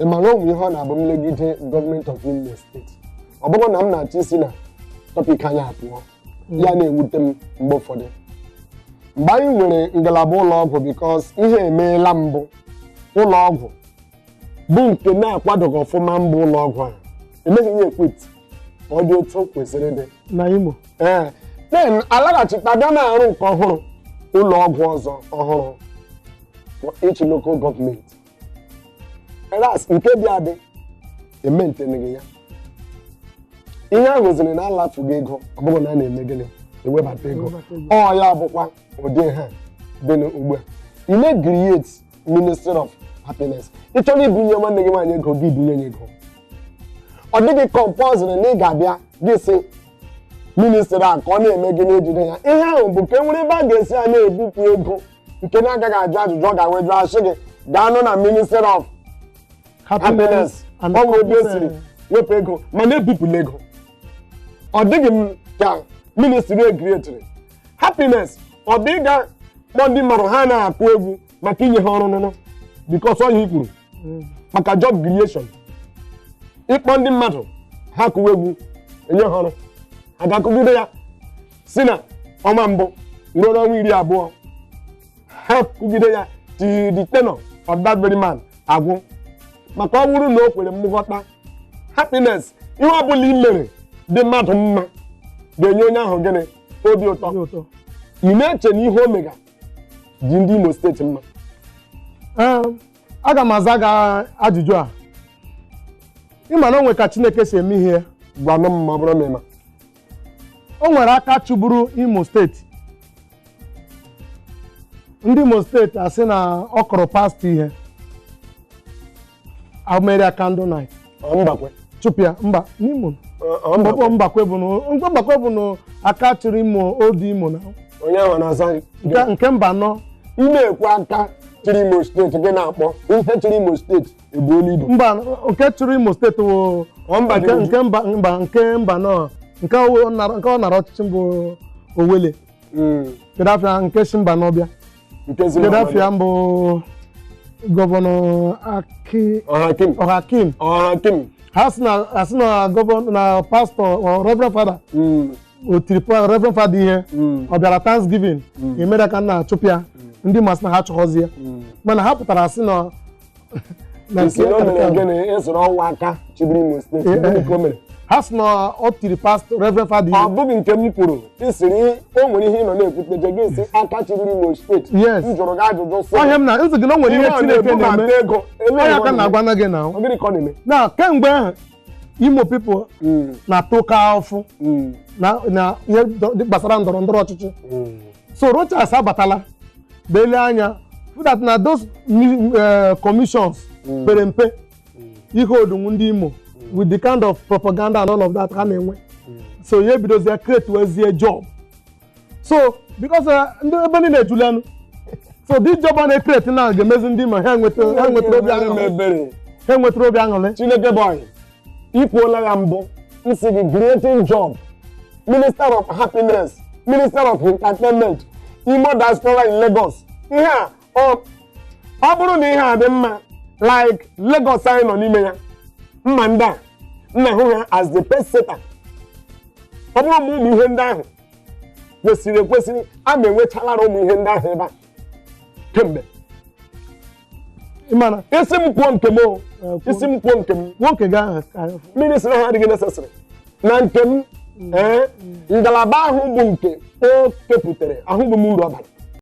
ịmara onwe ihe ọ na-abụ mlegide gọọmenti of Imo steeti ọ bụrụ na m na-achọ isi na tọpik anyị apụọ ya na-ewute m mgbe ụfọdụ mgbe anyị nwere ngalaba ụlọọgwụ bikos ihe emeela mbụ ụlọọgwụ bụ nke na-akwadoghị ọfụma mbụ ụlọọgwụ a emeghị ihe ekwit ọ dị otu kwesịrị dị na Imo then alaghachita bịa na-arụ nke ọhụrụ ụlọọgwụ ọzọ ọhụrụ each local gọọmenti eras nke dị adị ementeneghị ya ihe ahụ ziri na alafughị ego ọ bụrụ na a na-eme gịnị ewebata ego ọ ya bụkwa ụdị ha dị n'ugbu a ị na-create Ministry of Happiness ị chọrọ ibunye nwanne gị nwaanyị ego gị ibunye ya ego ọ dịghị compulsory na ị ga-abịa gị sị ministry a ka ọ na-eme gị n'ejide ya ihe ahụ bụ nke nwere ebe a ga-esi ya na-ebupụ ego nke na-agaghị ajụ ajụjụ ọ ga-aweju asị gị gaa nọ na Ministry of Happiness ọ nwere ebe esiri wepụ ego ma na-ebupụla ego ọ dịghị m ka ministry egrietiri Happiness ọ dịga kpọ ndị mmadụ ha na-akụ egwu maka inye ha ọrụ n'ụlọ because ọ ihe kwuru maka job creation ịkpọ ndị mmadụ ha kụwa egwu enye ha ọrụ ha ga-akụgide ya si na ọnwa mbụ ruo n'ọnwa 20 ha kụgide ya till the tenure of that very man agwụ maka ọ bụrụ na o kwere mmụghọta Happiness ihe ọ bụla i mere dị mmadụ mma ga-enye onye ahụ gịnị obi ụtọ ị na-eche na ihe o mega dị ndị Imo steeti mma aga m aza gị ajụjụ a ịma na o nwere ka Chineke si eme ihe gwa m ma ọ bụrụ ma o nwere aka chụburu Imo steeti ndị Imo steeti asị na ọ kọrọ past ihe Ameria Candle Night Mbakwe chụpịa mba n'Imo Mbakwe bụ na aka chịrị Imo odi Imo na onye ahụ na-aza nke mba nọ na-ekwu aka chịrị Imo steeti gị na-akpọ ihe chịrị Imo steeti ebuola ibu mba nke chịrị Imo steeti wụ nke mba nọ nke ọ nara ọchịchị mbụ Owele kedafia nke si mba n'ọbịa kedafia mbụ gọvanọ Ọhakim ha sị na gọvanọ na pastọ Reverend Fada otiri Reverend Fada ihe ọ bịara Thanksgiving emere ka nna achụpịa ndị masị na ha chọghọzi ya mana ha pụtara asị na ha sị na ọ tiri pastọ Reverend Fada ihe ọ bụghị nke m kwuru isiri o nwere ihe ị nọ na-ekwute je gị si aka chịbiri Imo steeti m jụrụ gị ajụjụ sị ọhịa m na nsị gị na o nwere ihe Chineke na-eme ọhịa ka na-agwa na gị na kemgbe ahụ Imo people na-atụ ka ọfụ na ihe gbasara ndọrọ ndọrọ ọchịchị so Rochas abatala belie anya that na those commissions pere mpe ihe odunwu ndị Imo with the kind of propaganda and all of that ha na-enwe so ya ebidozie create wezie job so because ndị ebe niile ejulenu so this job a na-ekreti na ga-emezi ndị Imo ha nwetara obi aṅụrị Chineke boy ikwuola ya mbụ isi gị creating job Minister of Happiness Minister of Entertainment Imo Diaspora in Lagos ihe a ọ bụrụ na ihe a dị mma like Lagos anyị nọ n'ime ya mma ndị a nna hụ ha as the pace setter ọ bụrụ ma ụmụ ihe ndị ahụ kwesịrị ekwesịrị a ma enwechalara ụmụ ihe ndị ahụ ebe a kemgbe ịmana isi m kwuo nke m nwoke ga ahụ ministry ha adịghị necessary na nke m ngalaba ahụ bụ nke o kepụtara ahụghị m uru ọ bara